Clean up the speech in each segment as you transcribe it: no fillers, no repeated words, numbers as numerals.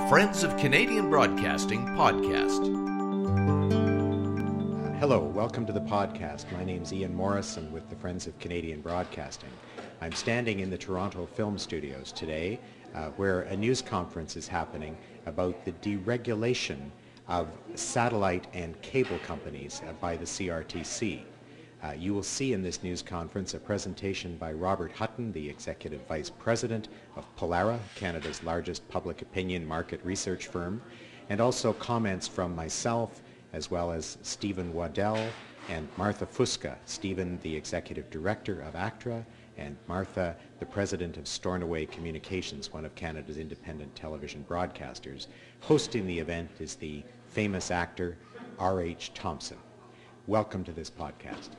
Friends of Canadian Broadcasting podcast. Hello, welcome to the podcast. My name's Ian Morrison with the Friends of Canadian Broadcasting. I'm standing in the Toronto Film Studios today where a news conference is happening about the deregulation of satellite and cable companies by the CRTC. You will see in this news conference a presentation by Robert Hutton, the Executive Vice President of Polara, Canada's largest public opinion market research firm, and also comments from myself, as well as Stephen Waddell and Martha Fusca. Stephen, the Executive Director of ACTRA, and Martha, the President of Stornoway Communications, one of Canada's independent television broadcasters. Hosting the event is the famous actor RH Thomson. Welcome to this podcast.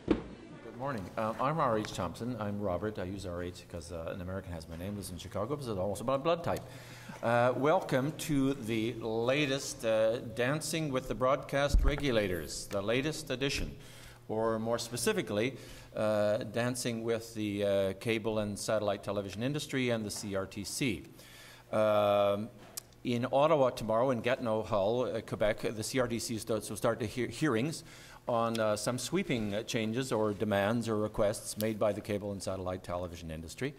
Good morning. I'm RH Thomson. I'm Robert. I use RH because an American has my name. Lives in Chicago. This is also my blood type. Welcome to the latest Dancing with the Broadcast Regulators, the latest edition, or more specifically, Dancing with the Cable and Satellite Television Industry and the CRTC. In Ottawa tomorrow, in Gatineau, Hull, Quebec, the CRTC will start the hearings on some sweeping changes or demands or requests made by the cable and satellite television industry,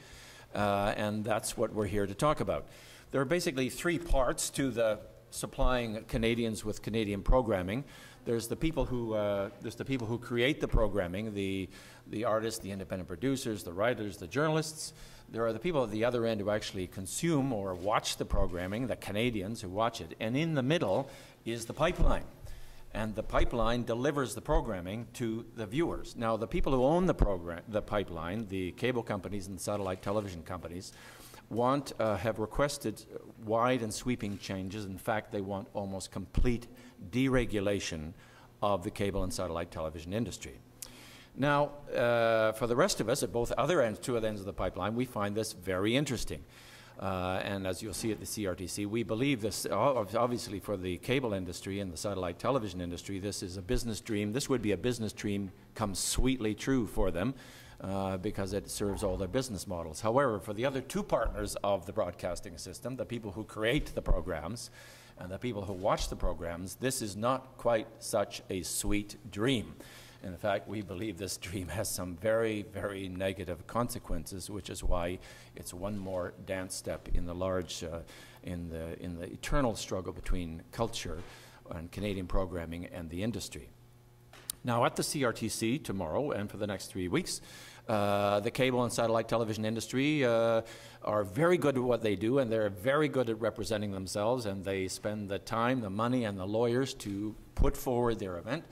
and that's what we're here to talk about. There are basically three parts to the supplying Canadians with Canadian programming. There's the people who create the programming, the artists, the independent producers, the writers, the journalists. There are the people at the other end who actually consume or watch the programming, the Canadians who watch it. And in the middle is the pipeline. And the pipeline delivers the programming to the viewers. Now, the people who own the pipeline, the cable companies and satellite television companies, have requested wide and sweeping changes. In fact, they want almost complete deregulation of the cable and satellite television industry. Now, for the rest of us at both two other ends of the pipeline, we find this very interesting. And as you'll see at the CRTC, we believe this, obviously for the cable industry and the satellite television industry, this is a business dream. This would be a business dream come sweetly true for them because it serves all their business models. However, for the other two partners of the broadcasting system, the people who create the programs and the people who watch the programs, this is not quite such a sweet dream. In fact, we believe this dream has some very, very negative consequences, which is why it's one more dance step in the in the eternal struggle between culture and Canadian programming and the industry. Now, at the CRTC tomorrow and for the next 3 weeks, the cable and satellite television industry are very good at what they do, and they're very good at representing themselves, and they spend the time, the money, and the lawyers to put forward their event.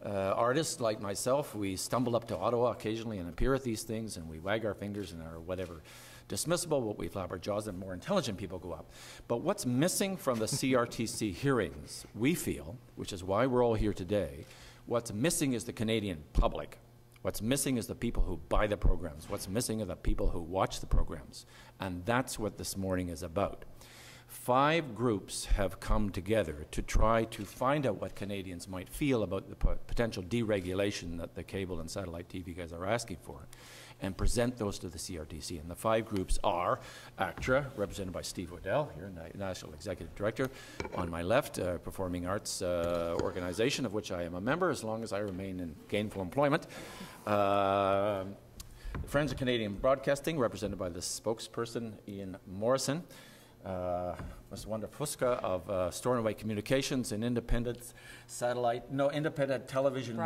Artists like myself, we stumble up to Ottawa occasionally and appear at these things, and we wag our fingers and are whatever dismissible, but we flap our jaws, and more intelligent people go up. But what's missing from the CRTC hearings, we feel, which is why we're all here today, what's missing is the Canadian public. What's missing is the people who buy the programs. What's missing are the people who watch the programs. And that's what this morning is about. 5 groups have come together to try to find out what Canadians might feel about the potential deregulation that the cable and satellite TV guys are asking for, and present those to the CRTC. And the 5 groups are ACTRA, represented by Steve Waddell, here, National Executive Director. On my left, Performing Arts Organization, of which I am a member, as long as I remain in gainful employment. Friends of Canadian Broadcasting, represented by the spokesperson, Ian Morrison. Ms. Wanda Fusca of Stornoway Communications and independent television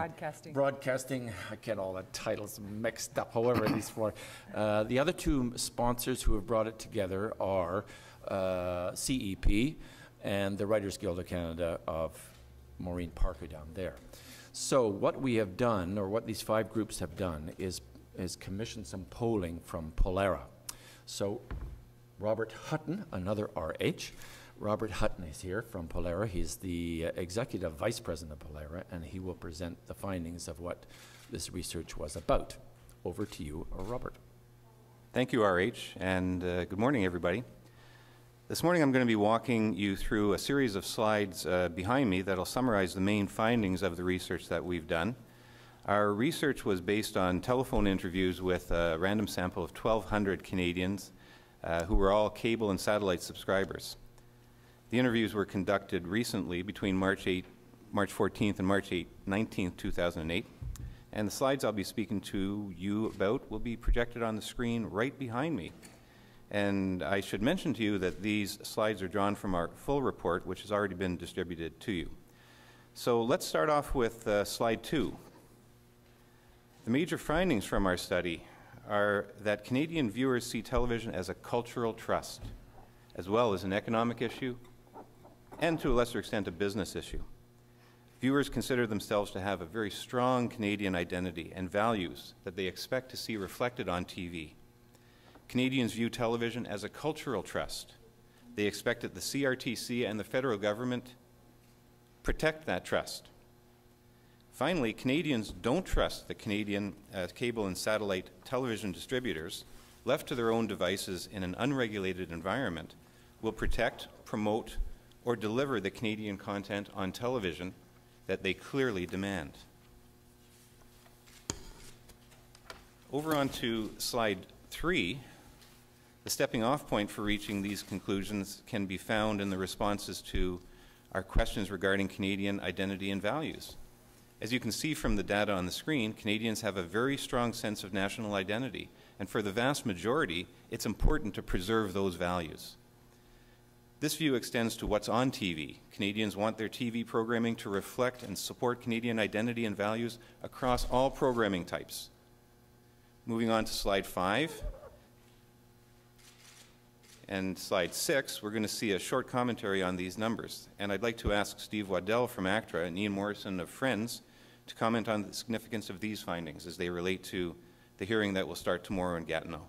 broadcasting. I get all the titles mixed up, however, these 4. The other 2 sponsors who have brought it together are CEP and the Writers Guild of Canada of Maureen Parker down there. So what we have done, or what these 5 groups have done, is commission some polling from Polara. So Robert Hutton, another RH. Robert Hutton is here from Polara. He's the Executive Vice President of Polara, and he will present the findings of what this research was about. Over to you, Robert. Thank you, RH, and good morning, everybody. This morning I'm going to be walking you through a series of slides behind me that will summarize the main findings of the research that we've done. Our research was based on telephone interviews with a random sample of 1,200 Canadians who were all cable and satellite subscribers. The interviews were conducted recently between March 14th and March 19th, 2008. And the slides I'll be speaking to you about will be projected on the screen right behind me. And I should mention to you that these slides are drawn from our full report, which has already been distributed to you. So let's start off with slide 2. The major findings from our study are that Canadian viewers see television as a cultural trust, as well as an economic issue, and to a lesser extent a business issue. Viewers consider themselves to have a very strong Canadian identity and values that they expect to see reflected on TV. Canadians view television as a cultural trust. They expect that the CRTC and the federal government protect that trust. Finally, Canadians don't trust the Canadian cable and satellite television distributors, left to their own devices in an unregulated environment, will protect, promote, or deliver the Canadian content on television that they clearly demand. Over on to slide 3. The stepping off point for reaching these conclusions can be found in the responses to our questions regarding Canadian identity and values. As you can see from the data on the screen, Canadians have a very strong sense of national identity, and for the vast majority, it's important to preserve those values. This view extends to what's on TV. Canadians want their TV programming to reflect and support Canadian identity and values across all programming types. Moving on to slide 5 and slide 6, we're going to see a short commentary on these numbers. And I'd like to ask Steve Waddell from ACTRA and Ian Morrison of Friends to comment on the significance of these findings as they relate to the hearing that will start tomorrow in Gatineau.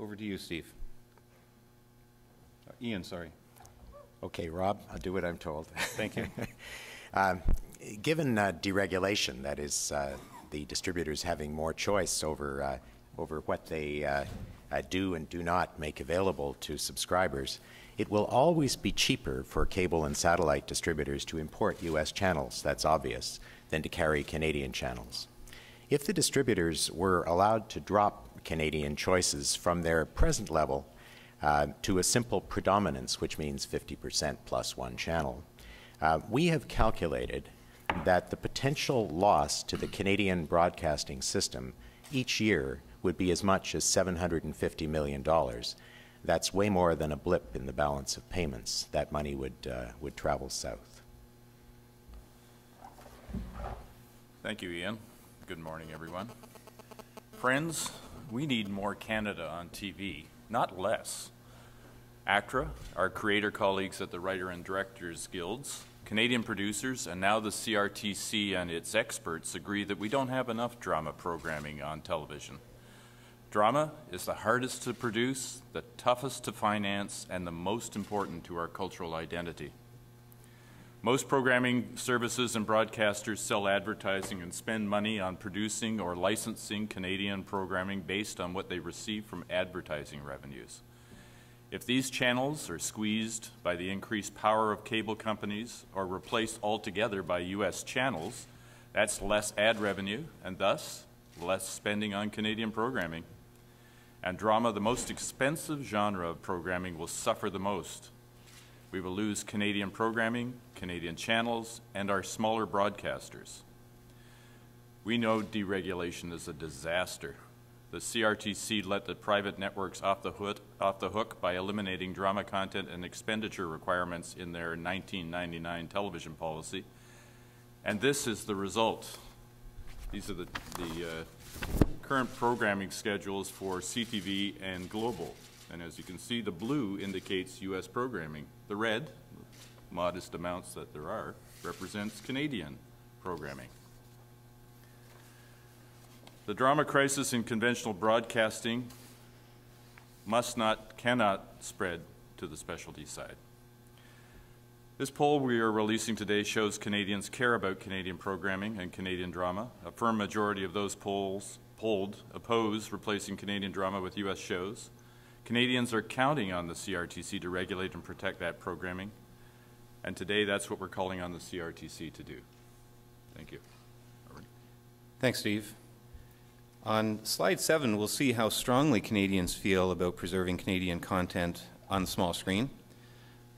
Over to you, Steve. Ian, sorry. Okay, Rob, I'll do what I'm told. Thank you. Given deregulation, that is the distributors having more choice over what they do and do not make available to subscribers, it will always be cheaper for cable and satellite distributors to import U.S. channels, that's obvious, than to carry Canadian channels. If the distributors were allowed to drop Canadian choices from their present level to a simple predominance, which means 50% plus one channel, we have calculated that the potential loss to the Canadian broadcasting system each year would be as much as $750 million. That's way more than a blip in the balance of payments. That money would travel south. Thank you, Ian. Good morning, everyone. Friends, we need more Canada on TV, not less. ACTRA, our creator colleagues at the Writer and Directors Guilds, Canadian producers, and now the CRTC and its experts agree that we don't have enough drama programming on television. Drama is the hardest to produce, the toughest to finance, and the most important to our cultural identity. Most programming services and broadcasters sell advertising and spend money on producing or licensing Canadian programming based on what they receive from advertising revenues. If these channels are squeezed by the increased power of cable companies or replaced altogether by U.S. channels, that's less ad revenue and thus less spending on Canadian programming. And drama, the most expensive genre of programming, will suffer the most. We will lose Canadian programming, Canadian channels, and our smaller broadcasters. We know deregulation is a disaster. The CRTC let the private networks off the hook by eliminating drama content and expenditure requirements in their 1999 television policy. And this is the result. These are the current programming schedules for CTV and Global. And as you can see, the blue indicates U.S. programming. The red, modest amounts that there are, represents Canadian programming. The drama crisis in conventional broadcasting cannot spread to the specialty side. This poll we are releasing today shows Canadians care about Canadian programming and Canadian drama. A firm majority of those polled oppose replacing Canadian drama with U.S. shows. Canadians are counting on the CRTC to regulate and protect that programming. And today, that's what we're calling on the CRTC to do. Thank you. Thanks, Steve. On slide 7, we'll see how strongly Canadians feel about preserving Canadian content on the small screen.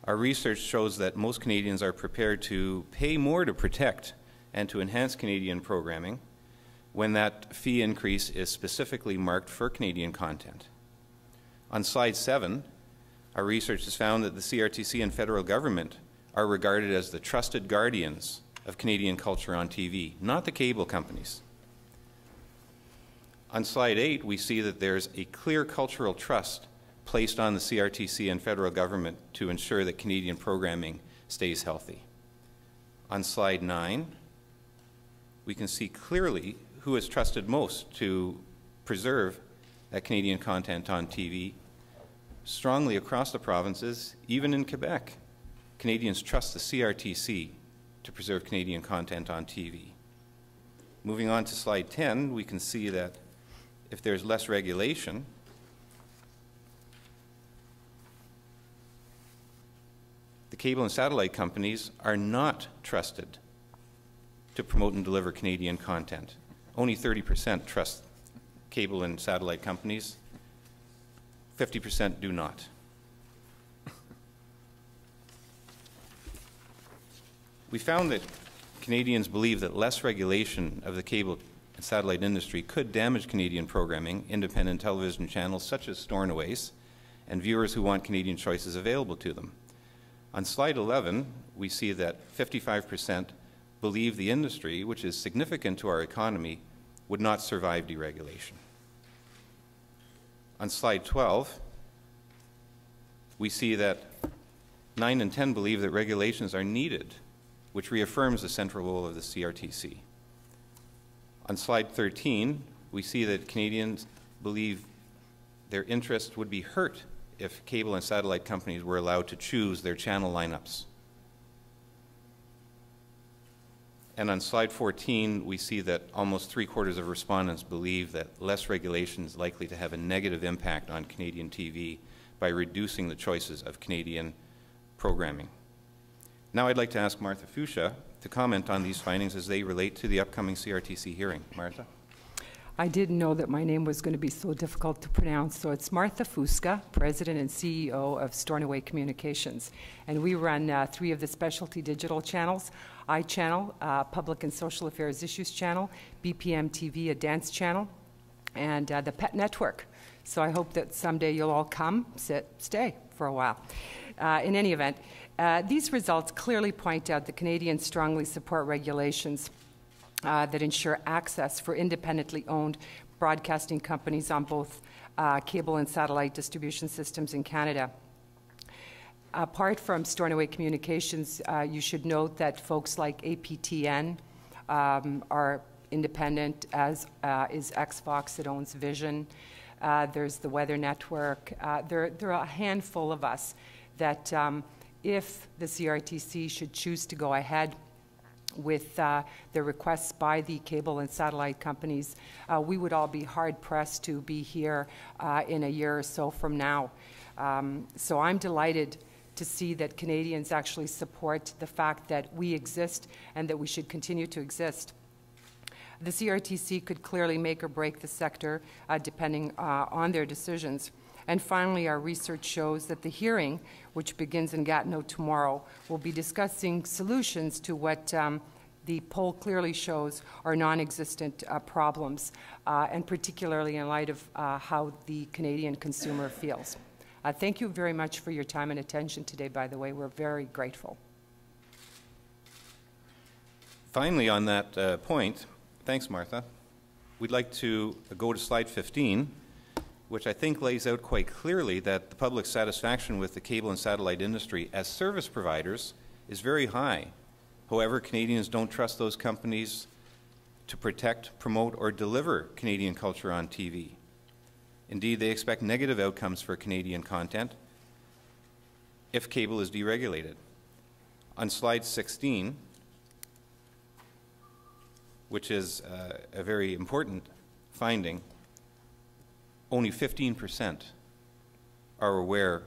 Our research shows that most Canadians are prepared to pay more to protect and to enhance Canadian programming when that fee increase is specifically marked for Canadian content. On slide 7, our research has found that the CRTC and federal government are regarded as the trusted guardians of Canadian culture on TV, not the cable companies. On slide 8, we see that there's a clear cultural trust placed on the CRTC and federal government to ensure that Canadian programming stays healthy. On slide 9, we can see clearly who is trusted most to preserve that Canadian content on TV. Strongly across the provinces, even in Quebec, Canadians trust the CRTC to preserve Canadian content on TV. Moving on to slide 10, we can see that if there's less regulation, the cable and satellite companies are not trusted to promote and deliver Canadian content. Only 30% trust cable and satellite companies. 50% do not. We found that Canadians believe that less regulation of the cable and satellite industry could damage Canadian programming, independent television channels such as Stornoways, and viewers who want Canadian choices available to them. On slide 11, we see that 55% believe the industry, which is significant to our economy, would not survive deregulation. On slide 12, we see that 9 in 10 believe that regulations are needed, which reaffirms the central role of the CRTC. On slide 13, we see that Canadians believe their interest would be hurt if cable and satellite companies were allowed to choose their channel lineups. And on slide 14, we see that almost 3/4 of respondents believe that less regulation is likely to have a negative impact on Canadian TV by reducing the choices of Canadian programming. Now I'd like to ask Martha Fuchsia to comment on these findings as they relate to the upcoming CRTC hearing. Martha? I didn't know that my name was going to be so difficult to pronounce, so it's Martha Fuchsia, President and CEO of Stornoway Communications. And we run 3 of the specialty digital channels, iChannel, Public and Social Affairs Issues Channel, BPM TV, a dance channel, and the Pet Network. So I hope that someday you'll all come, stay for a while. In any event, these results clearly point out that Canadians strongly support regulations that ensure access for independently owned broadcasting companies on both cable and satellite distribution systems in Canada. Apart from Stornoway Communications, you should note that folks like APTN are independent, as is Xfox that owns Vision. There's the Weather Network. There are a handful of us that if the CRTC should choose to go ahead with the requests by the cable and satellite companies, we would all be hard-pressed to be here in a year or so from now. So I'm delighted to see that Canadians actually support the fact that we exist and that we should continue to exist. The CRTC could clearly make or break the sector depending on their decisions. And finally, our research shows that the hearing, which begins in Gatineau tomorrow, will be discussing solutions to what the poll clearly shows are non-existent problems, and particularly in light of how the Canadian consumer feels. Thank you very much for your time and attention today, by the way. We're very grateful. Finally, on that point, thanks, Martha. We'd like to go to slide 15, which I think lays out quite clearly that the public's satisfaction with the cable and satellite industry as service providers is very high. However, Canadians don't trust those companies to protect, promote, or deliver Canadian culture on TV. Indeed, they expect negative outcomes for Canadian content if cable is deregulated. On slide 16, which is a very important finding, only 15% are aware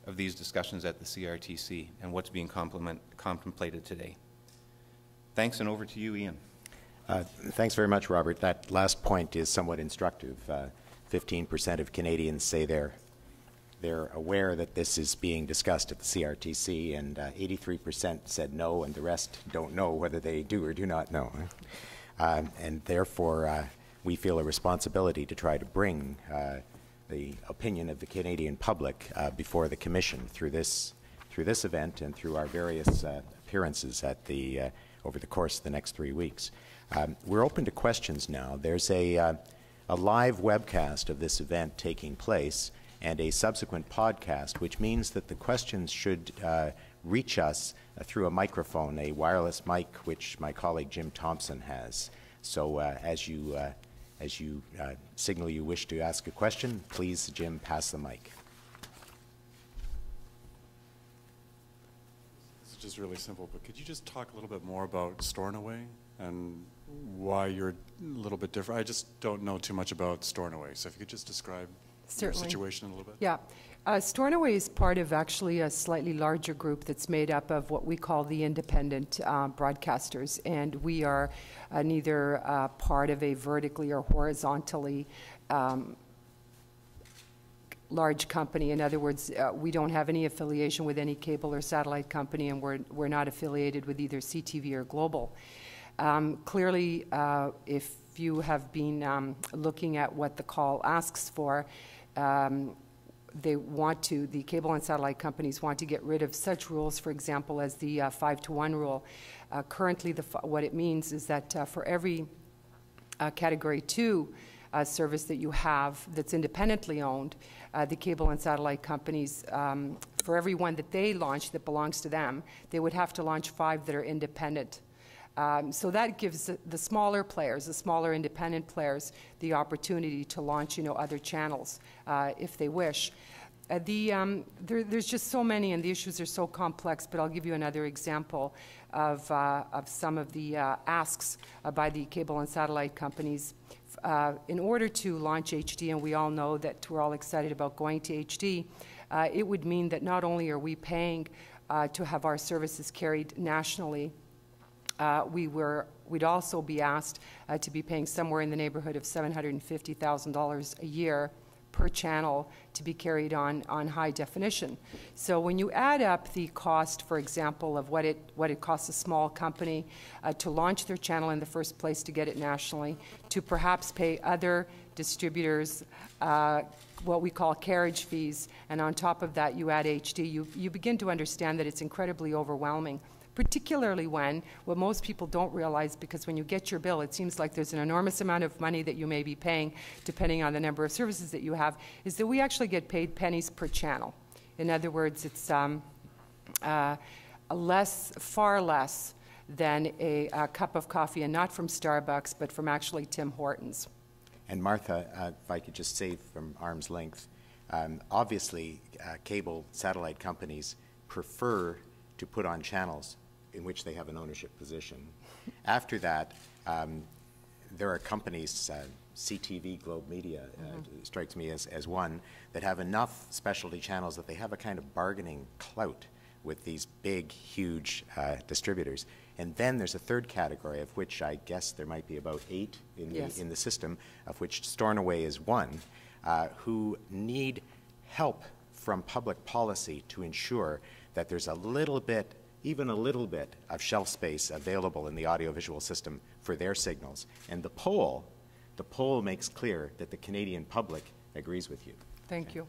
of these discussions at the CRTC and what's being contemplated today. Thanks, and over to you, Ian. Thanks very much, Robert. That last point is somewhat instructive. 15% of Canadians say they're aware that this is being discussed at the CRTC, and 83% said no, and the rest don't know whether they do or do not know. And therefore, we feel a responsibility to try to bring the opinion of the Canadian public before the Commission through this event and through our various appearances at over the course of the next 3 weeks. We're open to questions now. There's a live webcast of this event taking place and a subsequent podcast, which means that the questions should reach us through a microphone, a wireless mic, which my colleague Jim Thomson has. So as you signal you wish to ask a question, please, Jim, pass the mic. This is just really simple, but could you just talk a little bit more about Stornoway and why you're a little bit different? I just don't know too much about Stornoway, so if you could just describe your situation a little bit. Yeah. Stornoway is part of actually a slightly larger group that's made up of what we call the independent broadcasters, and we are neither part of a vertically or horizontally large company. In other words, we don't have any affiliation with any cable or satellite company, and we're not affiliated with either CTV or Global. Clearly, if you have been looking at what the call asks for, the cable and satellite companies want to get rid of such rules, for example, as the 5-to-1 rule. Currently, what it means is that for every Category 2 service that you have that's independently owned, the cable and satellite companies, for every one that they launch that belongs to them, they would have to launch 5 that are independent. So that gives the smaller players, the smaller independent players, the opportunity to launch, other channels if they wish. There's just so many, and the issues are so complex. But I'll give you another example of some of the asks by the cable and satellite companies. In order to launch HD, and we all know that we're all excited about going to HD, it would mean that not only are we paying to have our services carried nationally, we'd also be asked to be paying somewhere in the neighborhood of $750,000 a year per channel to be carried on high definition. So when you add up the cost, for example, of what it costs a small company to launch their channel in the first place, to get it nationally, to perhaps pay other distributors what we call carriage fees, and on top of that you add HD, you begin to understand that it's incredibly overwhelming. Particularly when, what most people don't realize, because when you get your bill, it seems like there's an enormous amount of money that you may be paying, depending on the number of services that you have, is that we actually get paid pennies per channel. In other words, it's far less than a cup of coffee, and not from Starbucks, but from actually Tim Hortons. And Martha, if I could just say from arm's length, obviously cable satellite companies prefer to put on channels in which they have an ownership position. After that, there are companies, CTV, Globe Media, strikes me as one, that have enough specialty channels that they have a kind of bargaining clout with these big, huge distributors. And then there's a third category, of which I guess there might be about 8 in the system, of which Stornoway is one, who need help from public policy to ensure that there's a little bit, even a little bit, of shelf space available in the audiovisual system for their signals. And the poll makes clear that the Canadian public agrees with you. Thank you.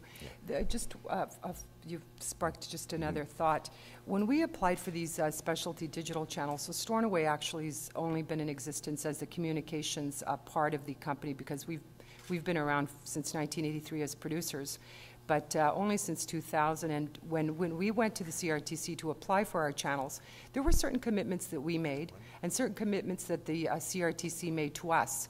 You've sparked just another thought. When we applied for these specialty digital channels, so Stornoway actually has only been in existence as the communications part of the company, because we've been around since 1983 as producers, but only since 2000. And when we went to the CRTC to apply for our channels, there were certain commitments that we made and certain commitments that the CRTC made to us.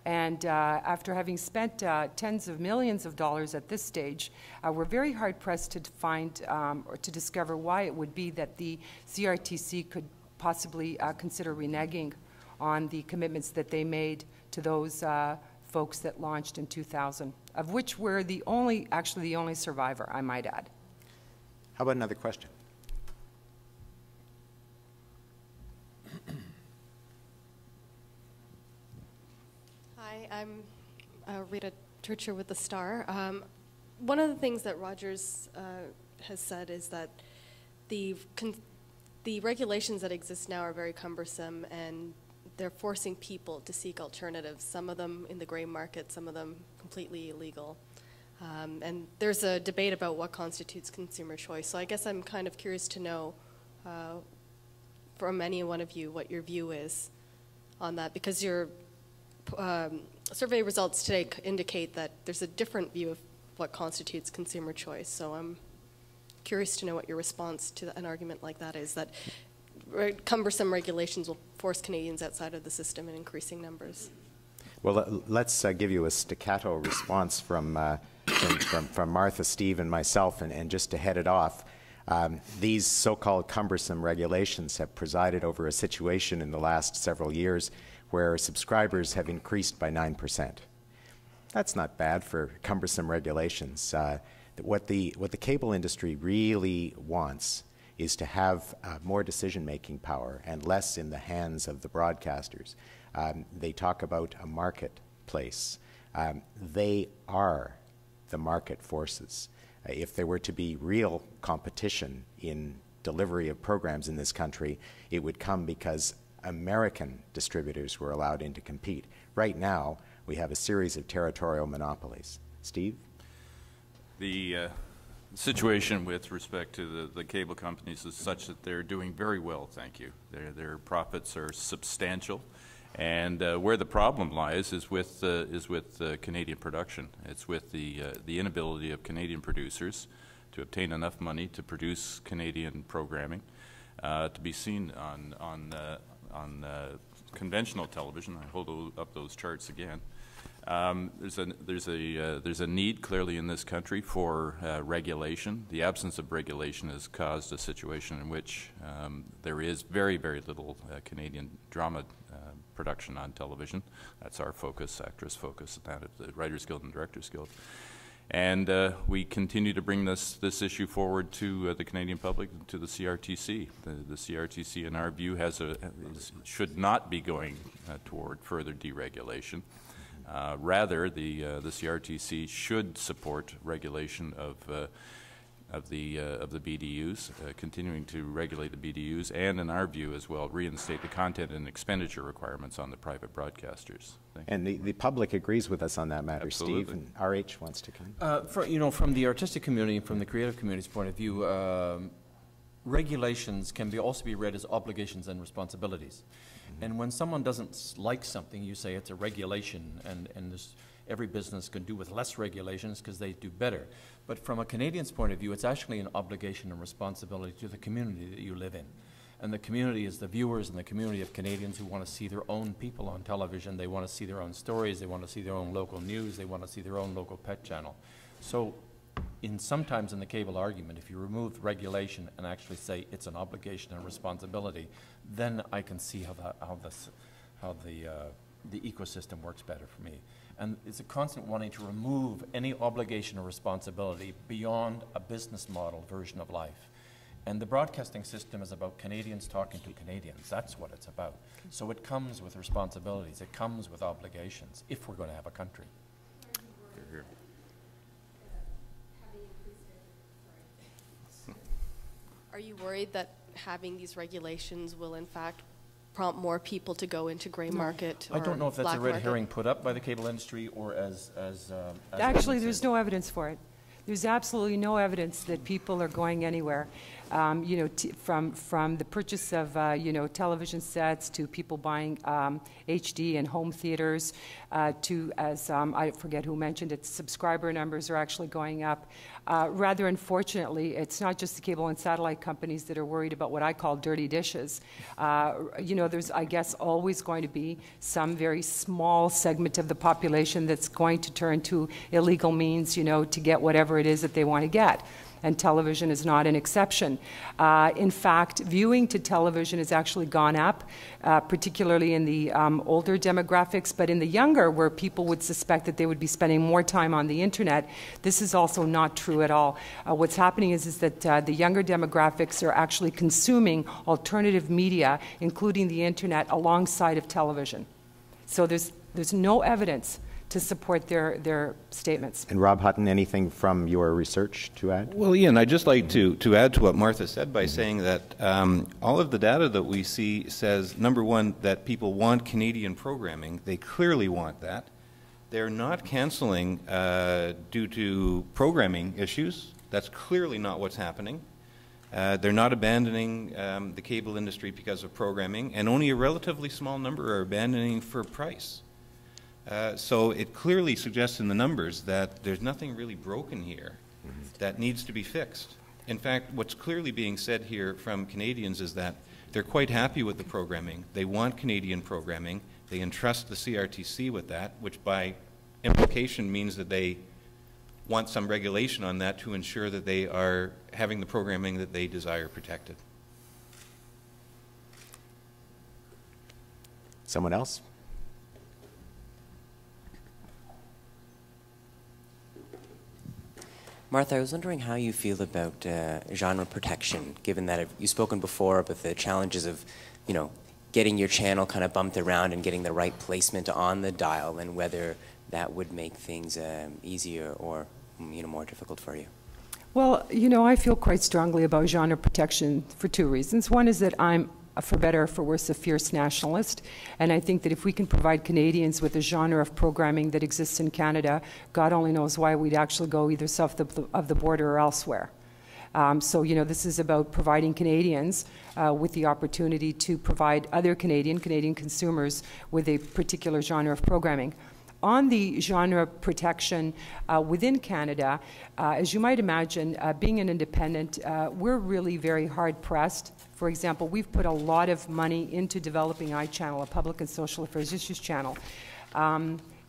And after having spent tens of millions of dollars at this stage, we're very hard-pressed to find or to discover why it would be that the CRTC could possibly consider reneging on the commitments that they made to those folks that launched in 2000, of which we're actually the only survivor, I might add. How about another question? Hi, I'm Rita Turcher with The Star. One of the things that Rogers has said is that the regulations that exist now are very cumbersome, and they're forcing people to seek alternatives, some of them in the gray market, some of them completely illegal. And there's a debate about what constitutes consumer choice. So I guess I'm kind of curious to know from any one of you what your view is on that, because your survey results today indicate that there's a different view of what constitutes consumer choice. So I'm curious to know what your response to an argument like that is, that cumbersome regulations will force Canadians outside of the system in increasing numbers. Well, let's give you a staccato response from Martha, Steve, and myself, and just to head it off. These so-called cumbersome regulations have presided over a situation in the last several years where subscribers have increased by 9%. That's not bad for cumbersome regulations. What the cable industry really wants is to have more decision-making power and less in the hands of the broadcasters. They talk about a marketplace. They are the market forces. If there were to be real competition in delivery of programs in this country, it would come because American distributors were allowed in to compete. Right now, we have a series of territorial monopolies. Steve? The situation with respect to the cable companies is such that they're doing very well, thank you. Their profits are substantial. And where the problem lies is with Canadian production. It's with the inability of Canadian producers to obtain enough money to produce Canadian programming, to be seen on conventional television. I hold up those charts again. There's a need clearly in this country for regulation. The absence of regulation has caused a situation in which there is very, very little Canadian drama production on television. That's our focus, actress focus, that of the Writers Guild and Directors Guild. And we continue to bring this issue forward to the Canadian public, to the CRTC. The CRTC, in our view, should not be going toward further deregulation. Rather, the CRTC should support regulation of the BDUs, continuing to regulate the BDUs, and in our view as well, reinstate the content and expenditure requirements on the private broadcasters. And the public agrees with us on that matter. Absolutely. Steve, and RH wants to come. From the artistic community and from the creative community's point of view, regulations can also be read as obligations and responsibilities. Mm-hmm. And when someone doesn't like something, you say it's a regulation, and every business can do with less regulations because they do better. But from a Canadian's point of view, it's actually an obligation and responsibility to the community that you live in. And the community is the viewers and the community of Canadians who want to see their own people on television. They want to see their own stories. They want to see their own local news. They want to see their own local pet channel. So sometimes in the cable argument, if you remove regulation and actually say it's an obligation and responsibility, then I can see how the ecosystem works better for me. And it's a constant wanting to remove any obligation or responsibility beyond a business model version of life. And the broadcasting system is about Canadians talking to Canadians. That's what it's about. So it comes with responsibilities. It comes with obligations if we're going to have a country. Here. Are you worried that having these regulations will in fact prompt more people to go into gray market? I don't know if that's a red market? herring put up by the cable industry or as Actually, there's no evidence for it. There's absolutely no evidence that people are going anywhere. From the purchase of television sets to people buying HD and home theaters to, as I forget who mentioned it, subscriber numbers are actually going up. Rather unfortunately, it's not just the cable and satellite companies that are worried about what I call dirty dishes. There's, I guess, always going to be some very small segment of the population that's going to turn to illegal means, to get whatever it is that they want to get. And television is not an exception. In fact, viewing to television has actually gone up, particularly in the older demographics, but in the younger, where people would suspect that they would be spending more time on the internet, this is also not true at all. What's happening is that the younger demographics are actually consuming alternative media, including the internet, alongside of television. So there's There's no evidence to support their statements. And Rob Hutton, anything from your research to add? Well, Ian, I'd just like to add to what Martha said by saying that all of the data that we see says, number one, that people want Canadian programming. They clearly want that. They're not canceling due to programming issues. That's clearly not what's happening. They're not abandoning the cable industry because of programming, and only a relatively small number are abandoning for price. So it clearly suggests in the numbers that there's nothing really broken here that needs to be fixed. In fact, what's clearly being said here from Canadians is that they're quite happy with the programming. They want Canadian programming. They entrust the CRTC with that, which by implication means that they want some regulation on that to ensure that they are having the programming that they desire protected. Someone else? Martha, I was wondering how you feel about genre protection, given that you've spoken before about the challenges of, you know, getting your channel kind of bumped around and getting the right placement on the dial, and whether that would make things easier or, you know, more difficult for you. Well, you know, I feel quite strongly about genre protection for two reasons. One is that I'm, for better or for worse, a fierce nationalist, and I think that if we can provide Canadians with a genre of programming that exists in Canada, God only knows why we'd actually go either south of the border or elsewhere. So, you know, this is about providing Canadians with the opportunity to provide other Canadian consumers with a particular genre of programming. On the genre protection within Canada, as you might imagine, being an independent, we're really very hard pressed. For example, we've put a lot of money into developing iChannel, a public and social affairs issues channel.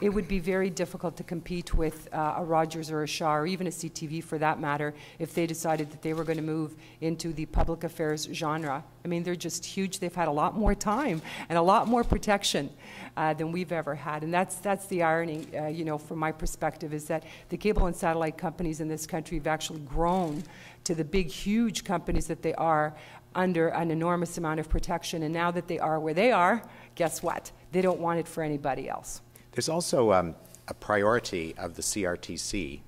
It would be very difficult to compete with a Rogers or a Shaw, or even a CTV for that matter, if they decided that they were going to move into the public affairs genre. I mean, they're just huge. They've had a lot more time and a lot more protection than we've ever had. And that's the irony, you know, from my perspective, is that the cable and satellite companies in this country have actually grown to the big, huge companies that they are under an enormous amount of protection. And now that they are where they are, guess what? They don't want it for anybody else. There's also a priority of the CRTC,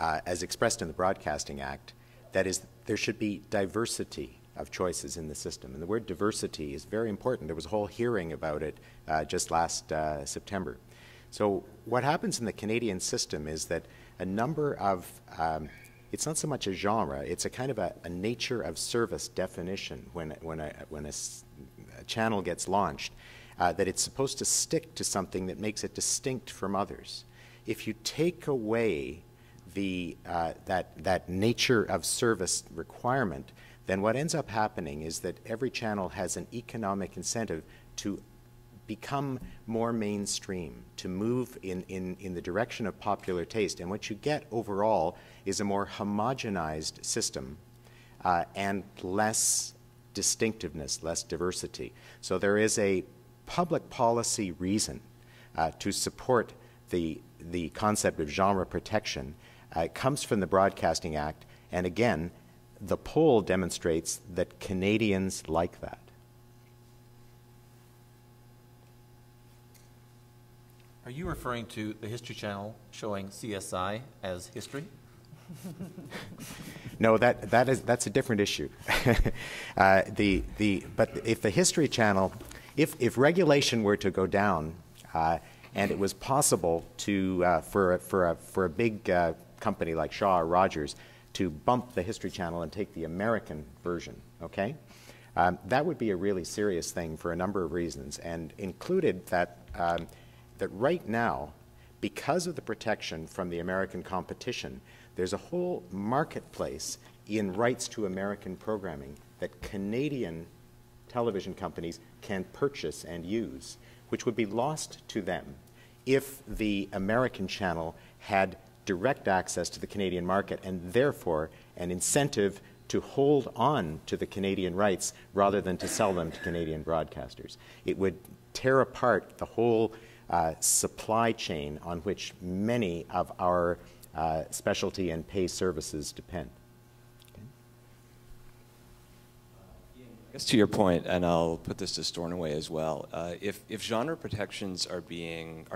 as expressed in the Broadcasting Act, that is, there should be diversity of choices in the system. And the word diversity is very important. There was a whole hearing about it just last September. So what happens in the Canadian system is that a number of, it's not so much a genre, it's a kind of a nature of service definition when a channel gets launched. That it's supposed to stick to something that makes it distinct from others. If you take away that nature of service requirement, then what ends up happening is that every channel has an economic incentive to become more mainstream, to move in the direction of popular taste. And what you get overall is a more homogenized system and less distinctiveness, less diversity. So there is a public policy reason to support the concept of genre protection. It comes from the Broadcasting Act, and again, the poll demonstrates that Canadians like that. Are you referring to the History Channel showing CSI as history? No, that's a different issue. But if the History Channel, if regulation were to go down, and it was possible to for a big company like Shaw or Rogers to bump the History Channel and take the American version, okay, that would be a really serious thing for a number of reasons, and included that that right now, because of the protection from the American competition, there's a whole marketplace in rights to American programming that Canadian television companies can purchase and use, which would be lost to them if the American channel had direct access to the Canadian market and therefore an incentive to hold on to the Canadian rights rather than to sell them to Canadian broadcasters. It would tear apart the whole supply chain on which many of our specialty and pay services depend. Okay. Ian, I guess to your point, and I'll put this to Stornoway as well, if genre protections are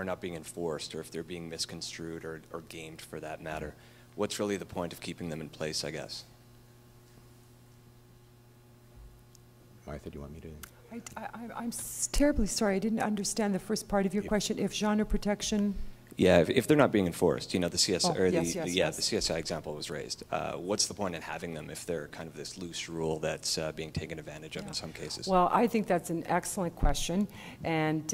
not being enforced, or if they're being misconstrued or gamed for that matter, what's really the point of keeping them in place, I guess? Martha, do you want me to? I'm terribly sorry. I didn't understand the first part of your question. If genre protection... Yeah, if they're not being enforced, you know, the CSI, yes. the CSI example was raised. What's the point in having them if they're kind of this loose rule that's being taken advantage of in some cases? Well, I think that's an excellent question, and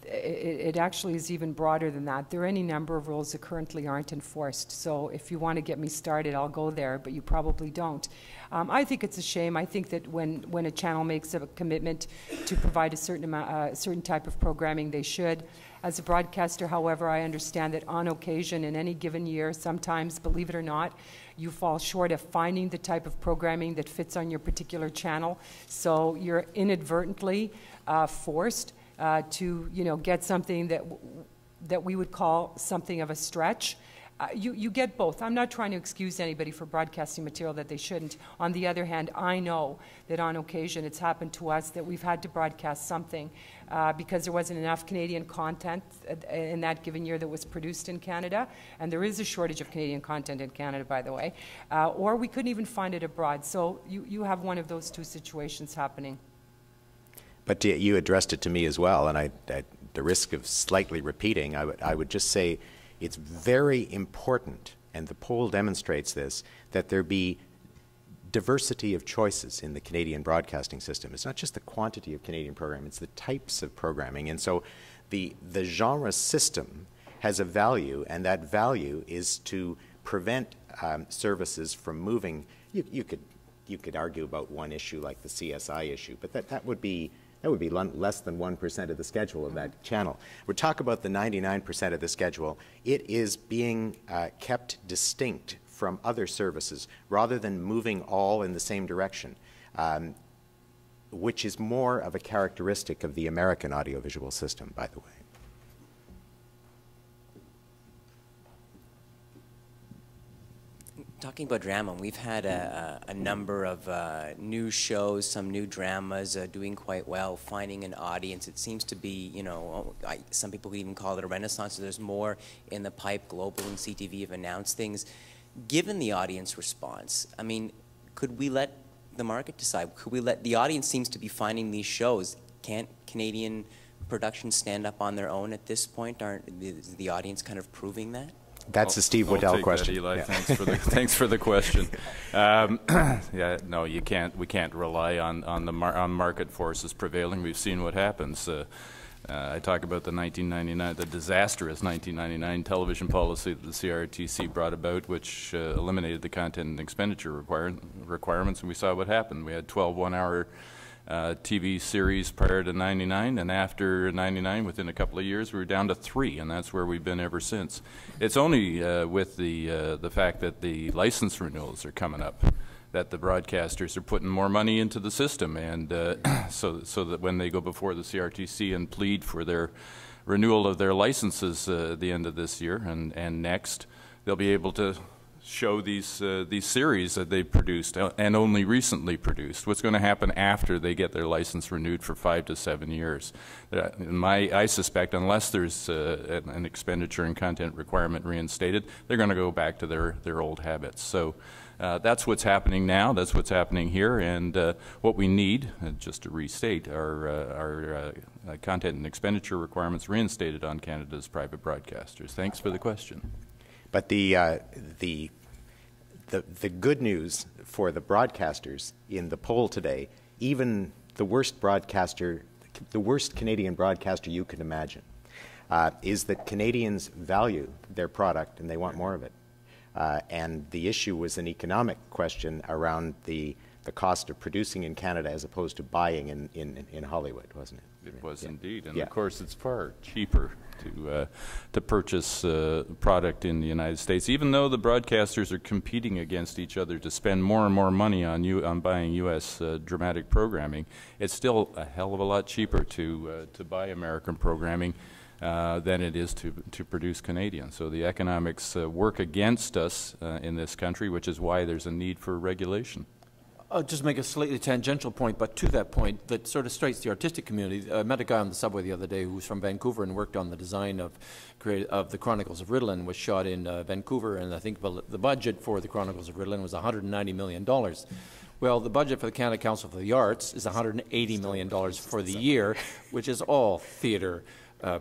it actually is even broader than that. There are any number of rules that currently aren't enforced, so if you want to get me started, I'll go there, but you probably don't. I think it's a shame. I think that when a channel makes a commitment to provide a certain type of programming, they should. As a broadcaster, however, I understand that on occasion in any given year, sometimes, believe it or not, you fall short of finding the type of programming that fits on your particular channel. So you're inadvertently forced to, get something that we would call something of a stretch. You get both. I'm not trying to excuse anybody for broadcasting material that they shouldn't. On the other hand, I know that on occasion it's happened to us that we've had to broadcast something because there wasn't enough Canadian content in that given year that was produced in Canada, and there is a shortage of Canadian content in Canada, by the way, or we couldn't even find it abroad. So you have one of those two situations happening. But you addressed it to me as well, and at the risk of slightly repeating, I would just say it's very important, and the poll demonstrates this, that there be diversity of choices in the Canadian broadcasting system. It's not just the quantity of Canadian programming, it's the types of programming. And so the genre system has a value, and that value is to prevent services from moving. You could argue about one issue like the CSI issue, but that would be less than 1% of the schedule of that channel. We're talking about the 99% of the schedule. It is being kept distinct from other services rather than moving all in the same direction, which is more of a characteristic of the American audiovisual system, by the way. Talking about drama, we've had a number of new shows, some new dramas doing quite well, finding an audience. It seems to be, some people would even call it a renaissance. So there's more in the pipe. Global and CTV have announced things. Given the audience response, I mean, could we let the market decide? Could we let the audience seems to be finding these shows? Can't Canadian productions stand up on their own at this point? Is the audience kind of proving that? That's a Steve Waddell question. That, Eli. Yeah. Thanks for the question. Yeah, no, you can't. We can't rely on market forces prevailing. We've seen what happens. I talk about the disastrous 1999 television policy that the CRTC brought about, which eliminated the content and expenditure requirements, and we saw what happened. We had 12 one-hour TV series prior to 99, and after 99, within a couple of years, we were down to 3, and that's where we've been ever since. It's only with the fact that the license renewals are coming up that the broadcasters are putting more money into the system, and so that when they go before the CRTC and plead for their renewal of their licenses at the end of this year and next, they'll be able to show these series that they've produced and only recently produced. What's going to happen after they get their license renewed for 5 to 7 years? I suspect, unless there's an expenditure and content requirement reinstated, they're going to go back to their old habits. So that's what's happening now. That's what's happening here. And what we need, just to restate, are content and expenditure requirements reinstated on Canada's private broadcasters. Thanks for the question. But the good news for the broadcasters in the poll today, even the worst broadcaster, the worst Canadian broadcaster you could imagine, is that Canadians value their product and they want more of it. And the issue was an economic question around the cost of producing in Canada as opposed to buying in Hollywood, wasn't it? It was indeed, and yeah. Of course it's far cheaper to purchase product in the United States, even though the broadcasters are competing against each other to spend more and more money on buying U.S. dramatic programming. It's still a hell of a lot cheaper to buy American programming than it is to produce Canadian. So the economics work against us in this country, which is why there's a need for regulation. I'll just make a slightly tangential point, but to that point, that sort of strikes the artistic community. I met a guy on the subway the other day who was from Vancouver and worked on the design of the Chronicles of Ritalin, was shot in Vancouver, and I think the budget for the Chronicles of Ritalin was $190 million. Well, the budget for the Canada Council for the Arts is $180 million for the year, which is all theatre,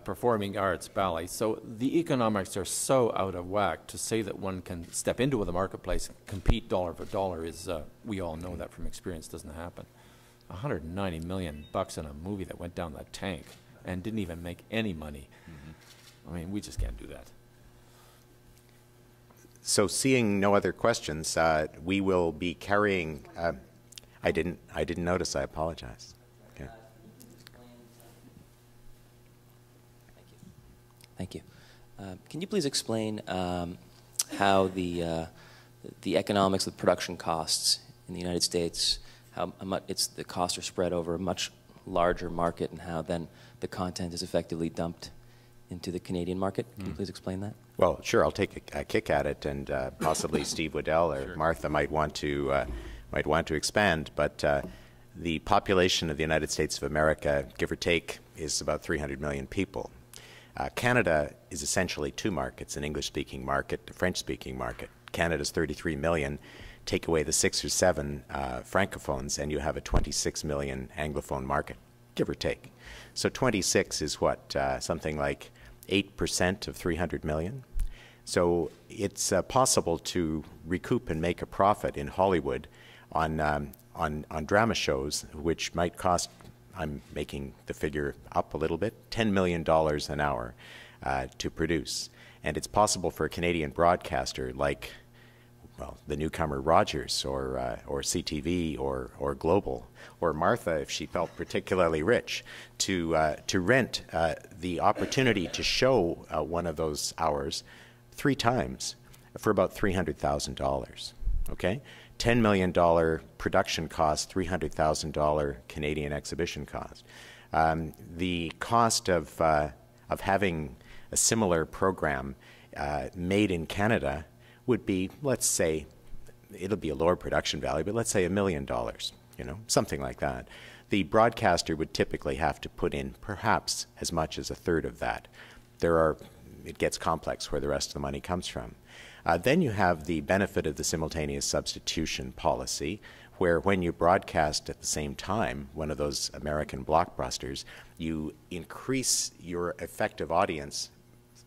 performing arts, ballet. So the economics are so out of whack. To say that one can step into the marketplace and compete dollar for dollar is, we all know that from experience, doesn't happen. $190 million in a movie that went down the tank and didn't even make any money. I mean, we just can't do that. So seeing no other questions, we will be carrying, I didn't notice, I apologize. Okay. Thank you. Can you please explain how the economics of production costs in the United States, how much the costs are spread over a much larger market, and how then the content is effectively dumped into the Canadian market? Can you please explain that? Well, sure. I'll take a kick at it, and possibly Steve Waddell or Martha might want to expand. But the population of the United States of America, give or take, is about 300 million people. Canada is essentially two markets: an English-speaking market, a French-speaking market. Canada's 33 million. Take away the 6 or 7 francophones, and you have a 26 million anglophone market, give or take. So 26 is what, something like 8% of 300 million. So it's possible to recoup and make a profit in Hollywood on drama shows, which might cost, I'm making the figure up a little bit, $10 million an hour to produce. And it's possible for a Canadian broadcaster like, well, the newcomer Rogers or CTV or Global or Martha, if she felt particularly rich, to rent the opportunity to show one of those hours 3 times for about $300,000. Okay, $10 million production cost, $300,000 Canadian exhibition cost. The cost of having a similar program made in Canada would be, let's say, it'll be a lower production value, but let's say $1 million, you know, something like that. The broadcaster would typically have to put in perhaps as much as a third of that. It gets complex where the rest of the money comes from. Then you have the benefit of the simultaneous substitution policy, where when you broadcast at the same time one of those American blockbusters, you increase your effective audience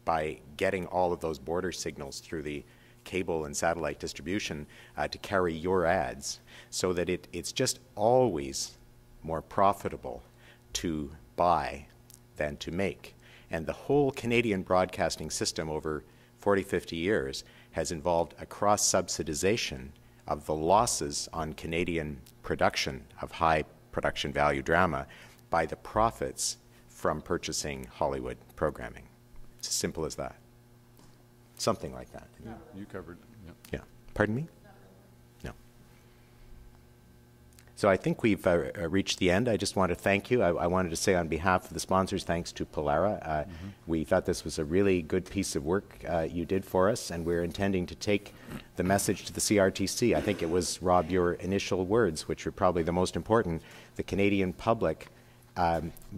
by getting all of those border signals through the cable and satellite distribution to carry your ads, so that it's just always more profitable to buy than to make. And the whole Canadian broadcasting system over 40, 50 years has involved a cross-subsidization of the losses on Canadian production of high production value drama by the profits from purchasing Hollywood programming. It's as simple as that. Something like that. Yeah, you covered it. Yep. Yeah. Pardon me? No. So I think we've reached the end. I just want to thank you. I wanted to say on behalf of the sponsors, thanks to Polara. We thought this was a really good piece of work you did for us, and we're intending to take the message to the CRTC. I think it was, Rob, your initial words, which are probably the most important. The Canadian public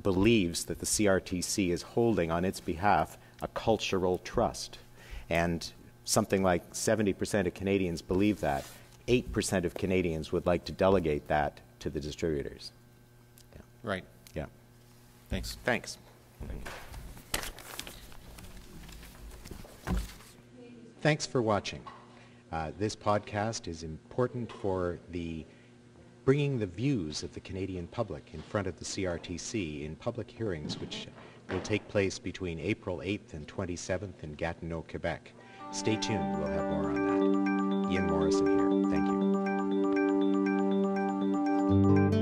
believes that the CRTC is holding on its behalf a cultural trust. And something like 70% of Canadians believe that. 8% of Canadians would like to delegate that to the distributors. Yeah. Right. Yeah. Thanks. Thanks. Thanks for watching. This podcast is important for bringing the views of the Canadian public in front of the CRTC in public hearings, which will take place between April 8th and 27th in Gatineau, Quebec. Stay tuned. We'll have more on that. Ian Morrison here. Thank you.